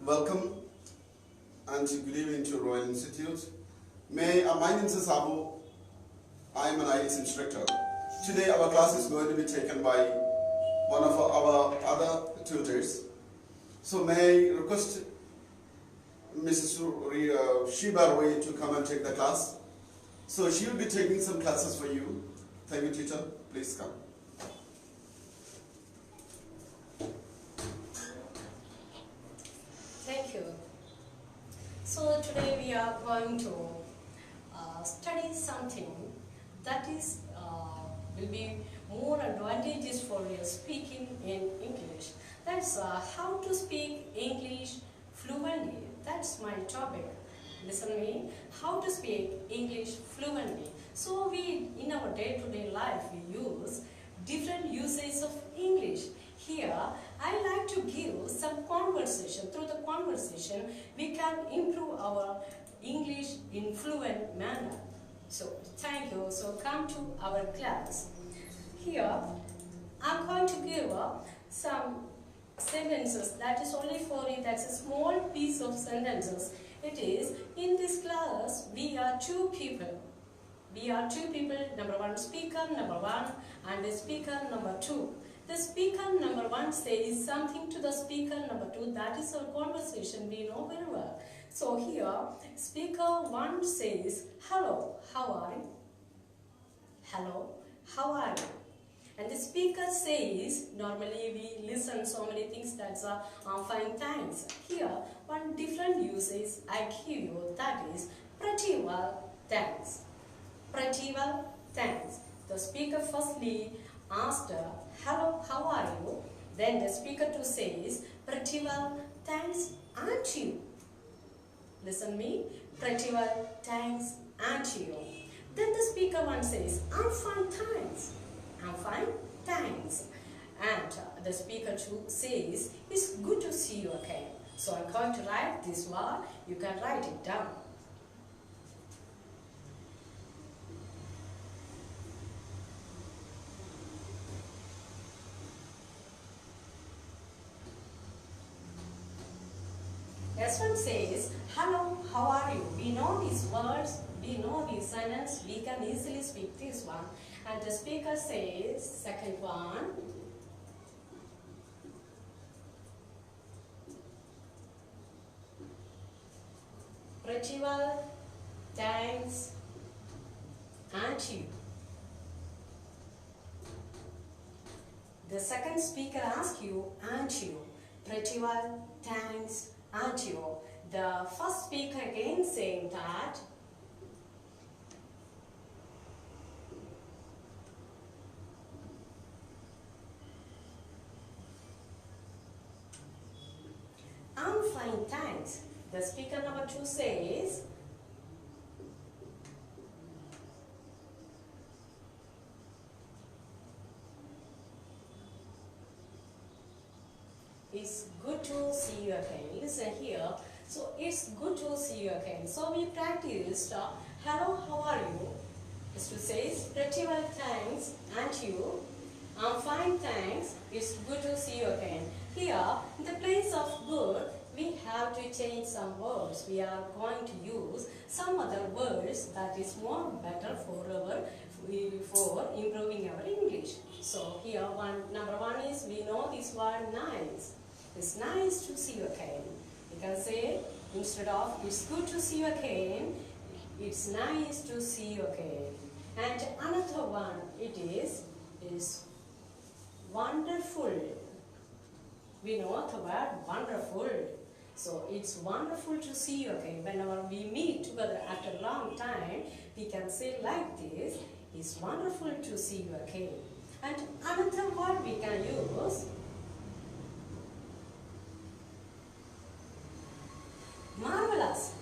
Welcome and good evening to Royal Institute. My name is Abu. I am an IELTS instructor. Today our class is going to be taken by one of our other tutors. So may I request Mrs. Shiba Roy to come and take the class. So she will be taking some classes for you. Thank you, teacher. Please come. Thank you. So today we are going to study something that is will be more advantageous for your speaking in English. That's how to speak English fluently. That's my topic. Listen me. How to speak English fluently. So we in our day-to-day life we use different uses of English. Here, I like to give some conversation. Through the conversation, we can improve our English in fluent manner. So, thank you. So, come to our class. Here, I'm going to give some sentences. That is only for you. That's a small piece of sentences. It is, in this class, we are two people. We are two people, number one speaker, number one, and the speaker number two. The speaker number one says something to the speaker number two. That is our conversation. We know very well. So here, speaker one says, "Hello, how are you?" Hello, how are you? And the speaker says, normally we listen so many things that's fine, thanks. Here, one different usage I give you, that is pretty well, thanks. Pretty well, thanks. The speaker firstly asked her, "Hello, how are you?" Then the speaker two says, "Pretty well, thanks, aren't you?" Listen me, pretty well, thanks, aren't you? Then the speaker one says, "I'm fine, thanks." I'm fine, thanks. And the speaker two says, "It's good to see you again." So I'm going to write this word, you can write it down. Next one says, "Hello, how are you?" We know these words, we know these sentences, we can easily speak this one. And the speaker says, second one, "Pretty well, thanks, aren't you?" The second speaker asks you, "Aren't you?" Pretty well, thanks, aren't you? The first speaker again saying that, "I'm fine, thanks." The speaker number two says, "It's good to see you again." Listen here. So, it's good to see you again. So, we practiced, "Hello, how are you?" This two says, "Pretty well, thanks, aren't you?" "I'm fine, thanks. It's good to see you again." Here, in the place of good, we have to change some words. We are going to use some other words that is more better for improving our English. So here number one is, we know this word nice. It's nice to see you again. You can say, instead of "It's good to see you again," "It's nice to see you again." And another one, it is wonderful. We know the word wonderful. So it's wonderful to see you again. Whenever we meet together after a long time, we can say like this, "It's wonderful to see you again." And another word we can use, marvelous.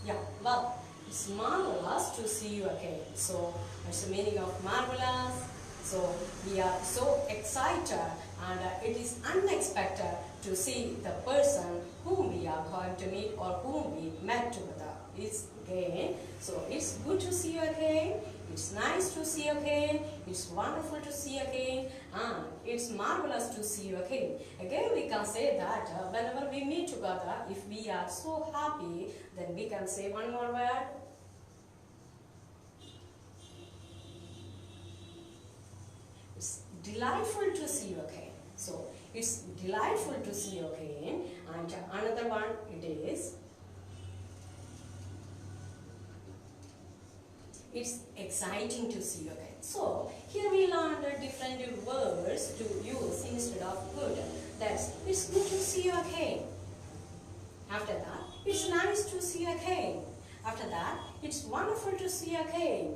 Yeah, well, it's marvelous to see you again. So what's the meaning of marvelous? So we are so excited and it is unexpected to see the person whom we are going to meet or whom we met together. It's again. So it's good to see you again. it's nice to see you again, it's wonderful to see you again, and it's marvelous to see you again. Again we can say that whenever we meet together, if we are so happy, then we can say one more word. It's delightful to see you again. So it's delightful to see you again. And another one, it is, it's exciting to see you again. So here we learned different words to use instead of good. That's, it's good to see you again. After that, it's nice to see you again. After that, it's wonderful to see you again.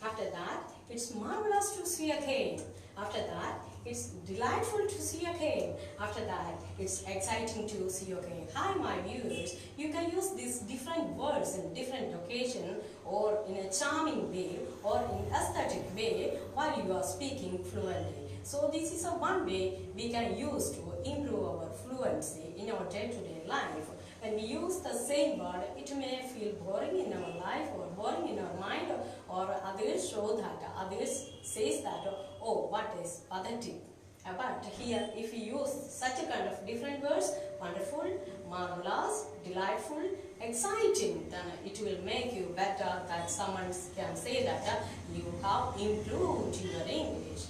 After that, it's marvelous to see you again. After that, it's delightful to see you again. After that, it's exciting to see you again. Hi my viewers, you can use these different words in different occasion or in a charming way or in aesthetic way while you are speaking fluently. So this is a one way we can use to improve our fluency in our day-to-day life. When we use the same word, it may feel boring in our life or boring in our mind, or others show that, others says that, oh, what is pathetic. But here, if we use such a kind of different words, wonderful, marvelous, delightful, exciting, then it will make you better, that someone can say that you have improved your English.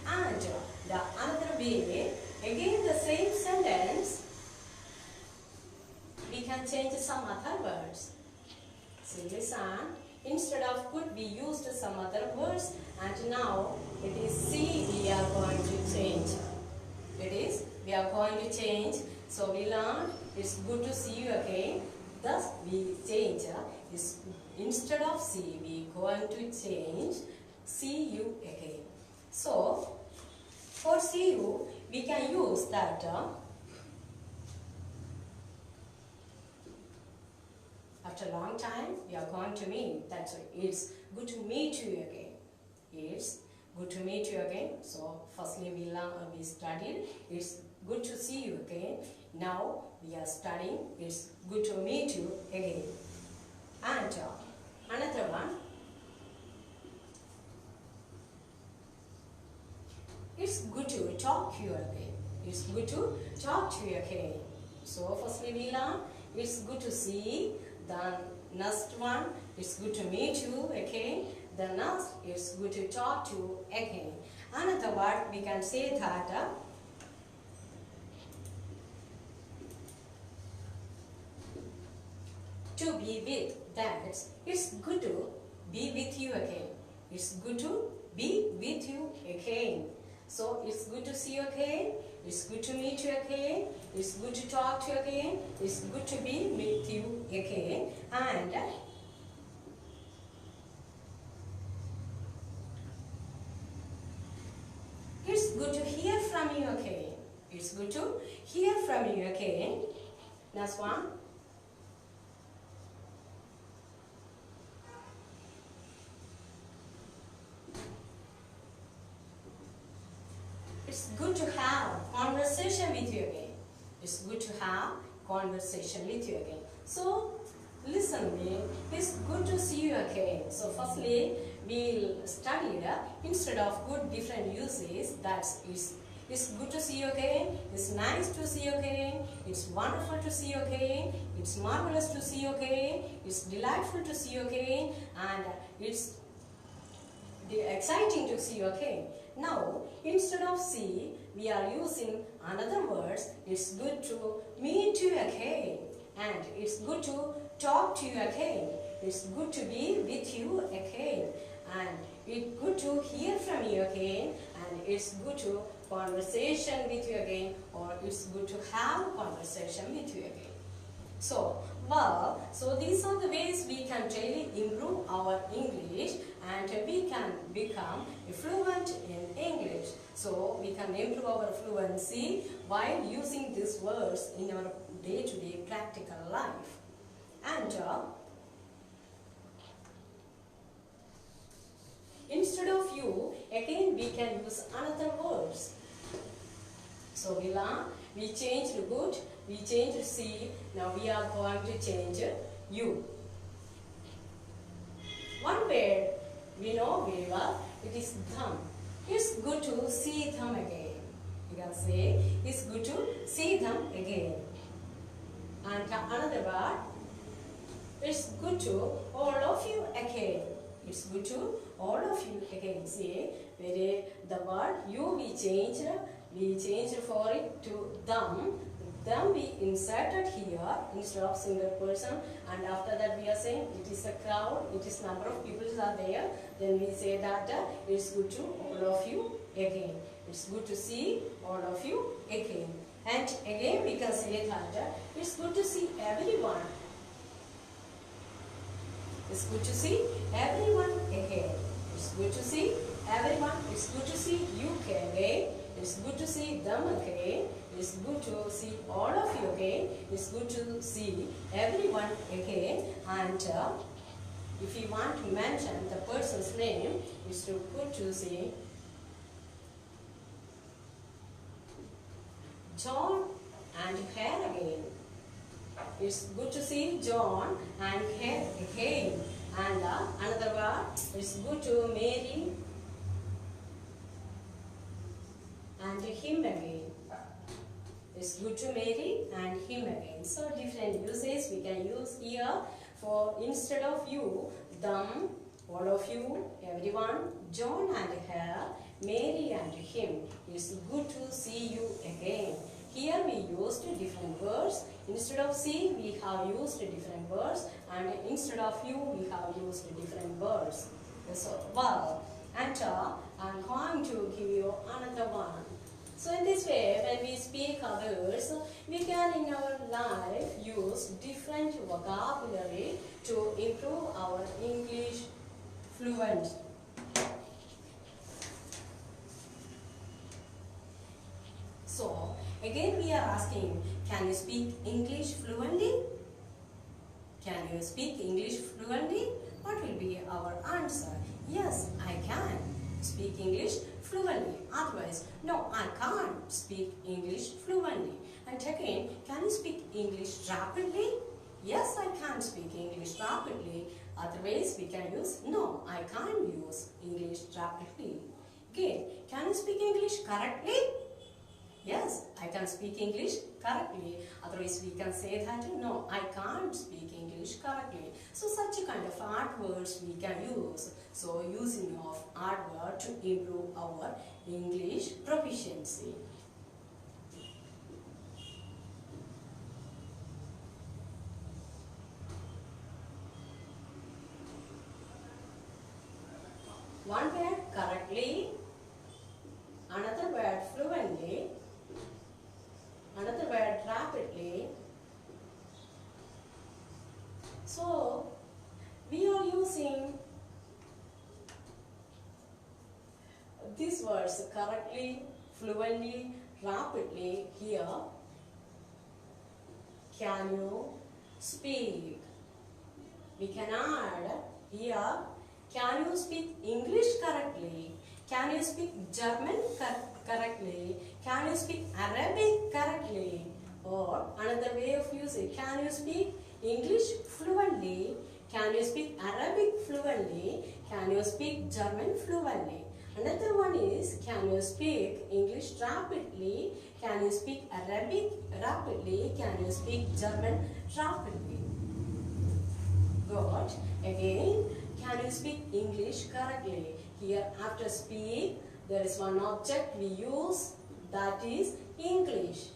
And the another way, again the same sentence, we can change some other words. So listen, instead of good we used some other words, and now it is see we are going to change. It is we are going to change. So we learned it's good to see you again. Thus we change is instead of see we going to change see you again. So for see you we can use that after a long time, we are going to meet. That's why it's good to meet you again. It's good to meet you again. So firstly we studied. It's good to see you again. Now we are studying. It's good to meet you again. And another one. It's good to talk to you again. It's good to talk to you again. So firstly we learn. It's good to see. Then next one, it's good to meet you again. The next, it's good to talk to you again. Another word we can say that to be with. That it's good to be with you again. It's good to be with you again. So it's good to see you again. It's good to meet you again. It's good to talk to you again. It's good to be with you again. And it's good to hear from you again. It's good to hear from you again. Next one. It's good to have conversation with you again. It's good to have conversation with you again. So, listen me. It's good to see you again. So, firstly, we'll study instead of good different uses. It's good to see you again. It's nice to see you again. It's wonderful to see you again. It's marvelous to see you again. It's delightful to see you again. And it's exciting to see you again. Now, instead of see, we are using another words. It's good to meet you again. And it's good to talk to you again. It's good to be with you again. And it's good to hear from you again. And it's good to conversation with you again. Or it's good to have conversation with you again. So these are the ways we can really improve our English, and we can become fluent in English. So we can improve our fluency while using these words in our day-to-day practical life. And instead of you, again we can use another words. So we changed good, we changed see, now we are going to change you. One word we know very well, it is them. It's good to see them again. You can say, it's good to see them again. And another word, it's good to all of you again. It's good to all of you again. See, where the word you we changed for it to them. Them we inserted here instead of single person, and after that we are saying it is a crowd, it is number of people are there. Then we say that it's good to all of you again. It's good to see all of you again. And again we can say that it's good to see everyone. It's good to see everyone again. It's good to see everyone. It's good to see you again. It's good to see them again. It's good to see all of you again. It's good to see everyone again. And if you want to mention the person's name, it's to good to see John and her again. It's good to see John and her again. And another word, it's good to Mary and him again. It's good to Mary and him again. So different uses we can use here for instead of you, them, all of you, everyone, John and her, Mary and him. It's good to see you again. Here we used different words. Instead of see, we have used different words, and instead of you, we have used different words. So, well, and I'm going to give you another one. So in this way, when we speak others, we can in our life use different vocabulary to improve our English fluent. So, again we are asking, can you speak English fluently? Can you speak English fluently? What will be our answer? Yes, I can speak English fluently. Otherwise, no, I can't speak English fluently. And again, can you speak English rapidly? Yes, I can speak English rapidly. Otherwise, we can use, no, I can't use English rapidly. Again, can you speak English correctly? Yes, I can speak English correctly. Otherwise, we can say that, no, I can't speak English correctly. So, such a kind of odd words we can use. So, using of odd word to improve our English proficiency. One word correctly, another word fluently, another word rapidly. So, we are using these words correctly, fluently, rapidly here. Can you speak? We can add here, can you speak English correctly? Can you speak German correctly? Can you speak Arabic correctly? Or another way of using, can you speak English fluently? Can you speak Arabic fluently? Can you speak German fluently? Another one is, can you speak English rapidly? Can you speak Arabic rapidly? Can you speak German rapidly? Good. Again, can you speak English correctly? Here after speak, there is one object we use, that is English.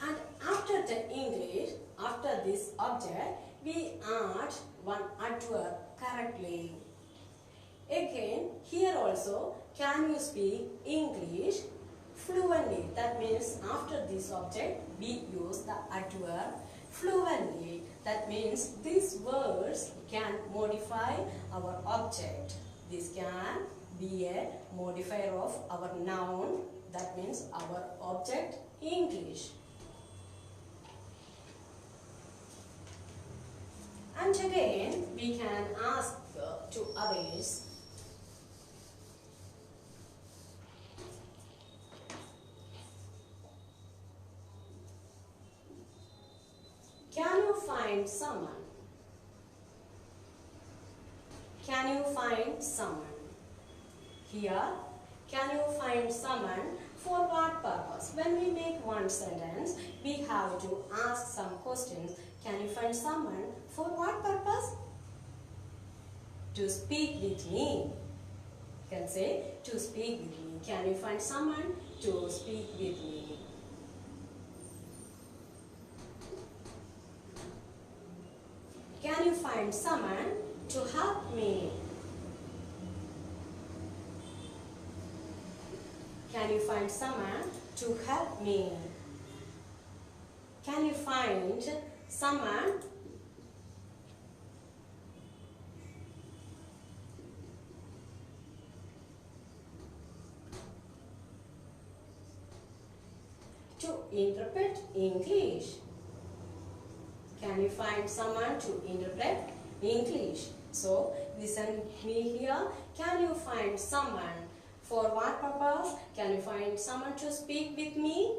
And after the English, after this object, we add one adverb correctly. Again, here also, can you speak English fluently? That means after this object, we use the adverb fluently. That means these words can modify our object. This can be a modifier of our noun. That means our object English. And again, we can ask to others, can you find someone? can you find someone? Here, can you find someone for what purpose? When we make one sentence, we have to ask some questions. Can you find someone for what purpose? To speak with me. You can say to speak with me. Can you find someone to speak with me? Can you find someone to help me? Can you find someone to help me? Can you find someone to interpret English? Can you find someone to interpret English? So, listen me here. Can you find someone for what purpose? Can you find someone to speak with me?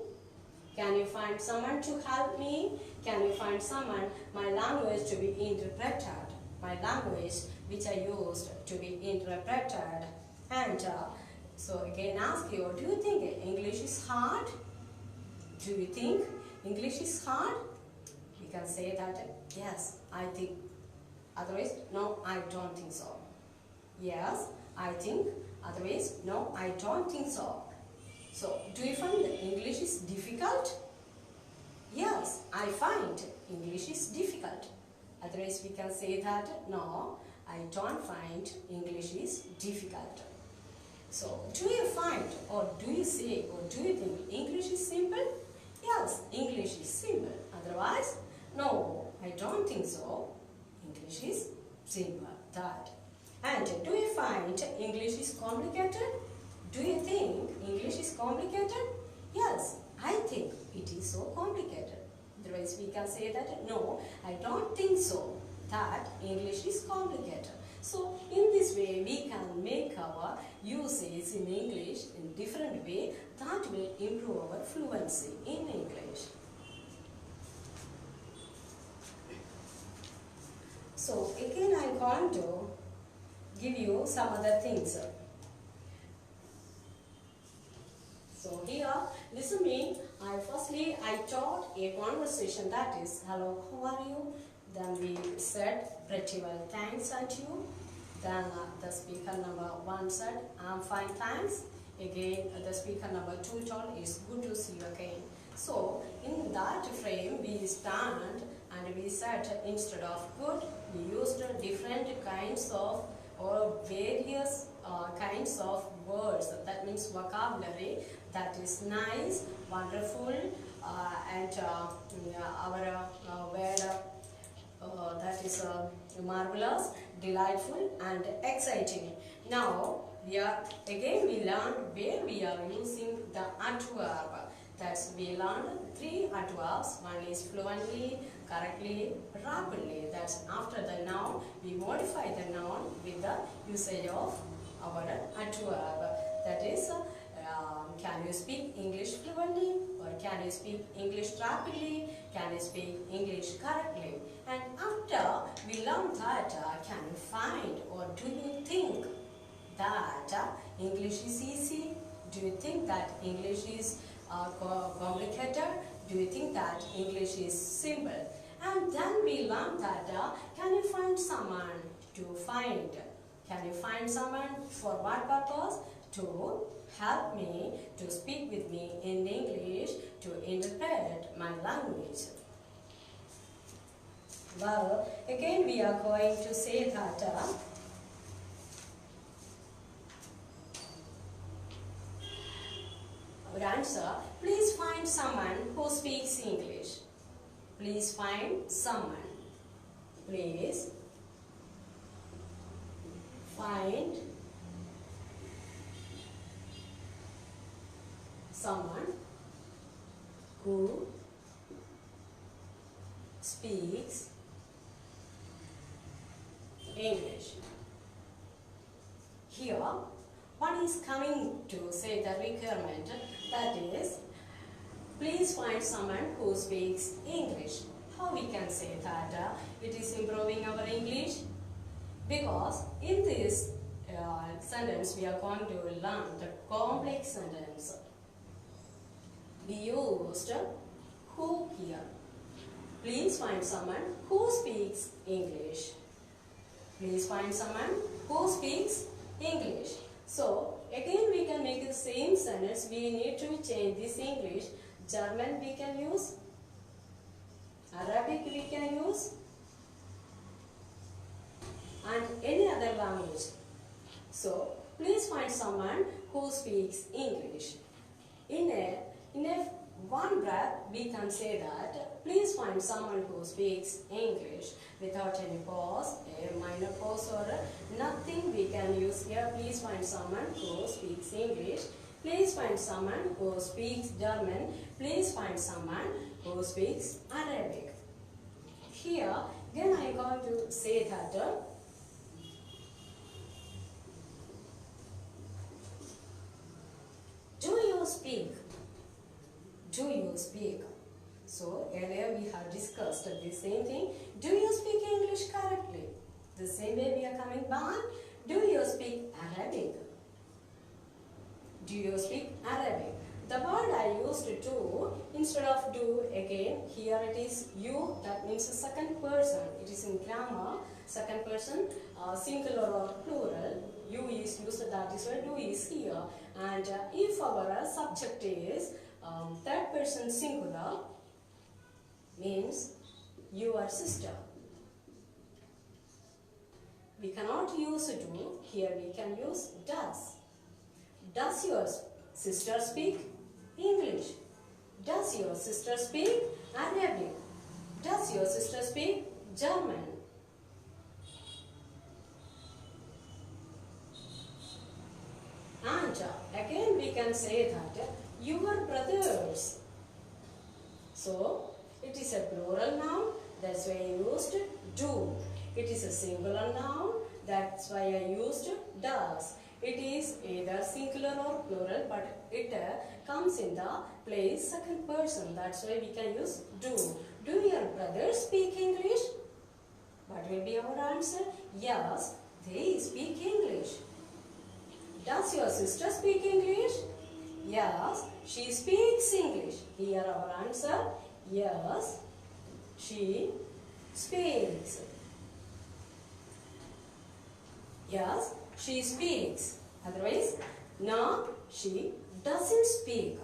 Can you find someone to help me? Can you find someone, my language to be interpreted? My language which I used to be interpreted. And so again ask you, do you think English is hard? Do you think English is hard? We can say that, yes, I think. Otherwise, no, I don't think so. Yes, I think. Otherwise, no, I don't think so. So, do you find that English is difficult? Yes, I find English is difficult. Otherwise, we can say that, no, I don't find English is difficult. So, do you find or do you say or do you think English is simple? Yes, English is simple. Otherwise, no, I don't think so. English is simple. That. And do you find English is complicated? Do you think English is complicated? Yes, I think it is so complicated. Otherwise, we can say that, no, I don't think so, that English is complicated. So, in this way, we can make our usage in English in different way that will improve our fluency in English. So, again I am going to give you some other things. So here, listen me. Firstly, I taught a conversation that is, hello, how are you? Then we said, pretty well, thanks, aren't you? Then the speaker number 1 said, I'm fine, thanks. Again, the speaker number 2 told, it's good to see you again. So, in that frame, we stand and we said, instead of good, we used different kinds of or various kinds of words, that means vocabulary, that is nice, wonderful, and our word that is marvelous, delightful and exciting. Now we learned where we are using the adverb. That's we learned 3 adverbs. One is fluently, correctly, rapidly. That's after the noun. We modify the noun with the usage of our adverb. That is, can you speak English fluently, or can you speak English rapidly, can you speak English correctly. And after we learn that, can you find or do you think that English is easy? Do you think that English is complicated? Do you think that English is simple? And then we learn that can you find someone to find? Can you find someone for what purpose? To help me, to speak with me in English, to interpret my language. Well, again we are going to say that our answer, please find someone who speaks English. Please find someone. Please find someone who speaks English. Here, one is coming to say the requirement, that is, please find someone who speaks English. How we can say that it is improving our English? Because in this sentence we are going to learn the complex sentence. We used who here. Please find someone who speaks English. Please find someone who speaks English. So again we can make the same sentence. We need to change this English. German we can use. Arabic we can use. And any other language. So please find someone who speaks English. In a one breath we can say that please find someone who speaks English without any pause, a minor pause or nothing we can use here. Please find someone who speaks English. Please find someone who speaks German. Please find someone who speaks Arabic. Here again I am going to say that do you speak? Do you speak? So earlier we have discussed the same thing. Do you speak English correctly? The same way we are coming back. Do you speak Arabic? Do you speak Arabic? The word I used to instead of do again, here it is you, that means the second person. It is in grammar, second person, singular or plural. You is used, that is why do is here. And if our subject is third person singular, means your sister. We cannot use do, here we can use does. Does your sister speak English? Does your sister speak Arabic? Does your sister speak German? And again we can say that your brothers. So it is a plural noun, that's why I used do. It is a singular noun, that's why I used does. It is either singular or plural, but it comes in the place second person, that's why we can use do. Do your brothers speak English? What will be our answer? Yes, they speak English. Does your sister speak English? Yes, she speaks English. Here our answer, yes, she speaks. Yes, she speaks. Otherwise, no, she doesn't speak.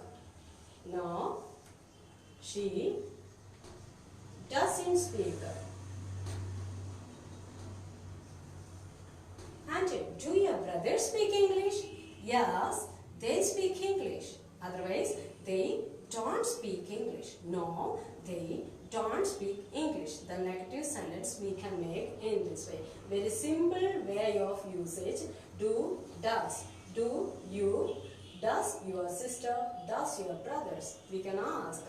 No, she doesn't speak. And do your brothers speak English? Yes, they speak English. Otherwise, they don't speak English. No, they don't speak English. The negative sentence we can make in this way. Very simple way of usage. Do, does. Do, you, does your sister, does your brothers. We can ask,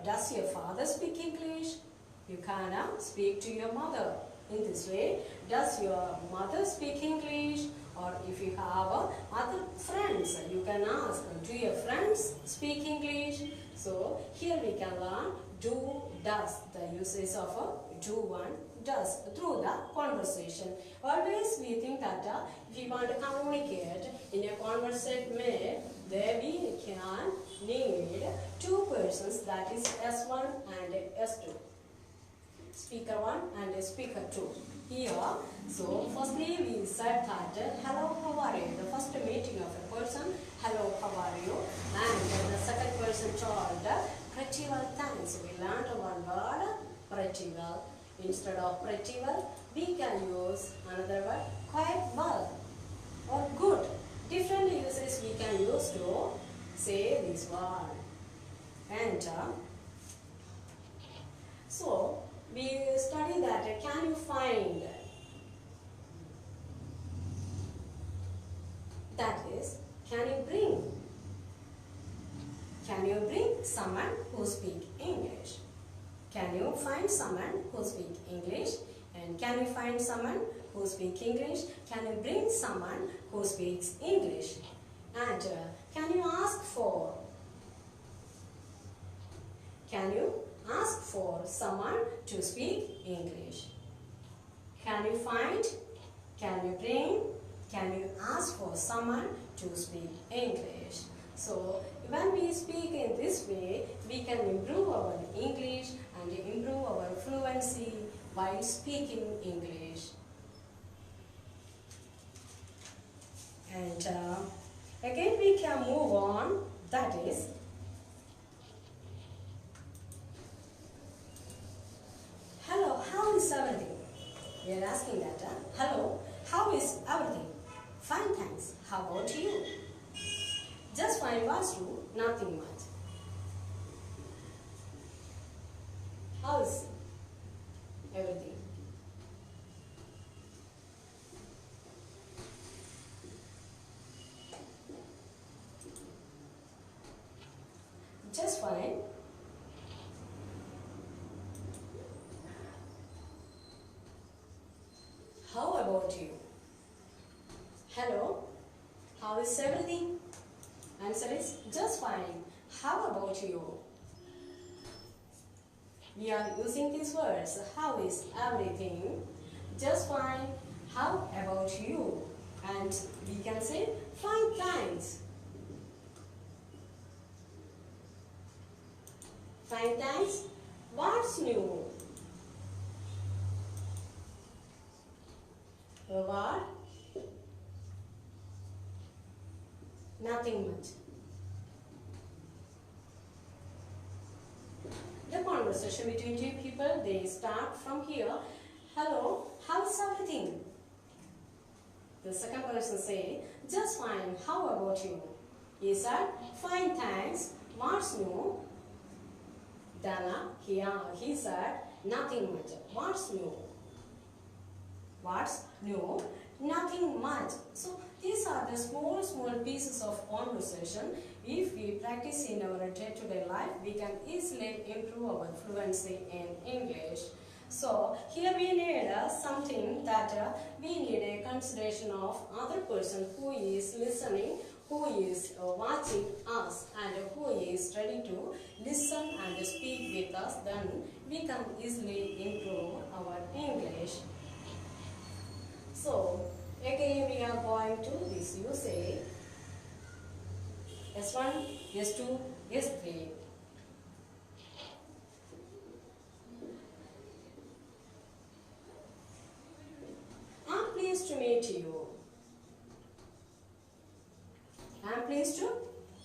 does your father speak English? You can speak to your mother. In this way, does your mother speak English? Or if you have other friends, you can ask, do your friends speak English? So here we can learn do, does, the usage of do and does through the conversation. Always we think that if we want to communicate in a conversation way, there we can need two persons, that is S1 and S2. Speaker 1 and speaker 2. Here, so firstly we said that hello, how are you? The first meeting of a person, hello, how are you? And the second person told pretty well, thanks. We learned one word, pretty well. Instead of pretty well, we can use another word, quite well or good. Different uses we can use to say this word. And so we study that can you find, that is, can you bring someone who speak English? Can you find someone who speak English? And can you find someone who speak English? Can you bring someone who speaks English? And can you ask for? Can you ask for someone to speak English? Can you find Can you bring? Can you ask for someone to speak English? So when we speak in this way, we can improve our English and improve our fluency while speaking English. And again we can move on, that is, hello, how is everything? We are asking that, hello, how is everything? Fine, thanks. How about you? Just fine, what's true? Nothing much. How is everything? Just fine. How about you? Hello, how is everything? Answer is just fine. How about you? We are using these words. How is everything? Just fine. How about you? And we can say fine, thanks. Fine, thanks. What's new? What? Nothing much. The conversation between two people, they start from here. Hello, how's everything? The second person say, just fine, how about you? He said, fine, thanks. What's new? Then he said, nothing much. What's new? What's new? Nothing much. So these are the small pieces of conversation. If we practice in our day-to-day life, we can easily improve our fluency in English. So here we need something that we need a consideration of other person who is listening, who is watching us, and who is ready to listen and speak with us. Then we can easily improve our English. So again we are going to this usage. S1, S2, S3. I'm pleased to meet you. I'm pleased to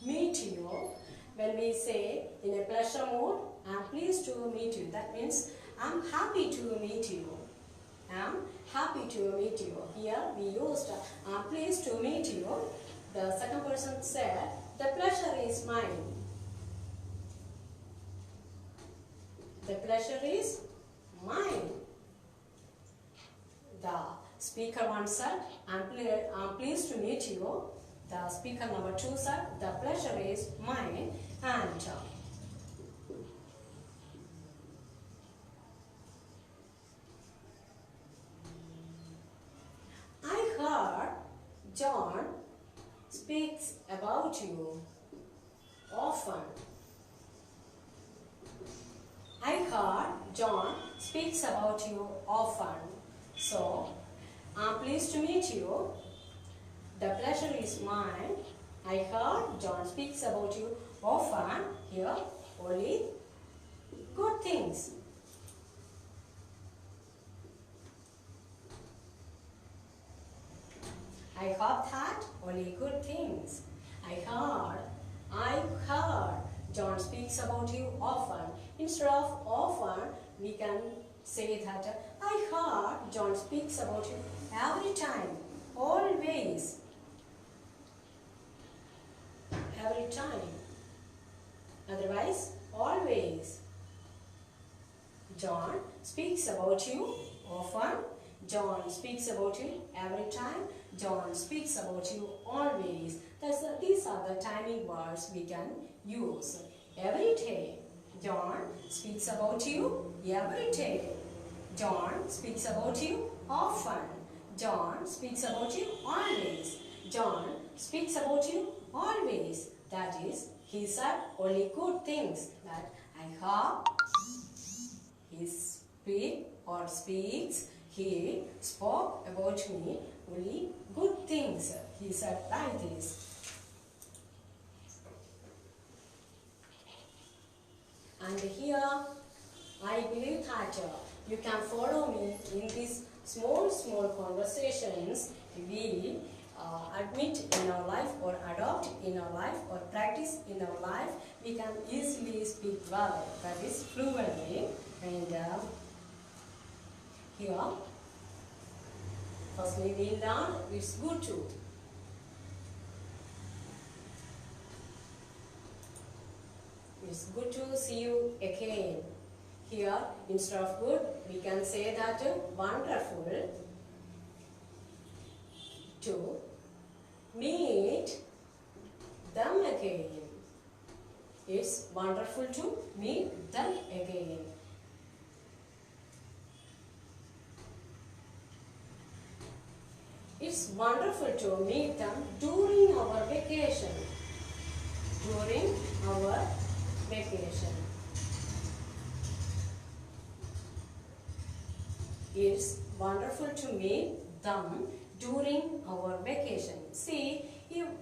meet you. When we say in a pleasure mode, I'm pleased to meet you. That means I'm happy to meet you. I'm happy to meet you. Here we used I'm pleased to meet you. The second person said, the pleasure is mine. The pleasure is mine. The speaker one said, I'm pleased to meet you. The speaker number two said, the pleasure is mine. And I heard John speaks about you often. I heard John speaks about you often. So, I'm pleased to meet you. The pleasure is mine. I heard John speaks about you often. Here, only good things. I heard that only good things. I heard John speaks about you often. Instead of often, we can say that I heard John speaks about you every time, always, every time. Otherwise, always. John speaks about you often. John speaks about you every time. John speaks about you always. These are the timing words we can use. Every day. John speaks about you every day. John speaks about you often. John speaks about you always. John speaks about you always. That is, he said only good things. That I heard he speaks He spoke about me only good things. He said like this. And here, I believe that you can follow me in these small conversations we admit in our life or adopt in our life or practice in our life. We can easily speak well, that is fluently. And here, firstly we learn it's good to. It's good to see you again. Here, instead of good, we can say that wonderful to meet them again. It's wonderful to meet them again. It's wonderful to meet them during our vacation. During our vacation. It's wonderful to meet them during our vacation. See,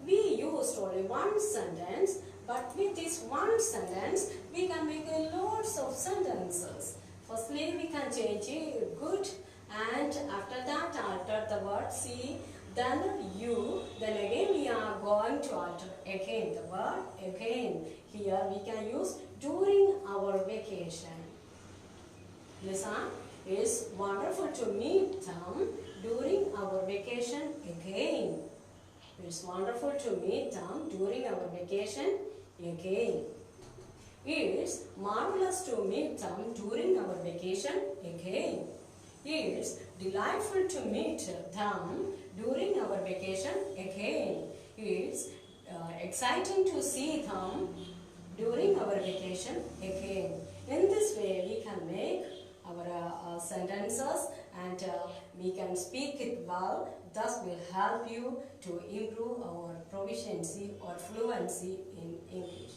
we used only one sentence, but with this one sentence, we can make lots of sentences. Firstly, we can change it good, and after that, alter the word see, then you, then again we are going to alter again the word again. Here we can use during our vacation. Listen, it's wonderful to meet them during our vacation again. It's wonderful to meet them during our vacation again. It's marvelous to meet them during our vacation again. It's delightful to meet them during our vacation again. It's exciting to see them during our vacation again. In this way, we can make our sentences and we can speak it well. Thus will help you to improve our proficiency or fluency in English.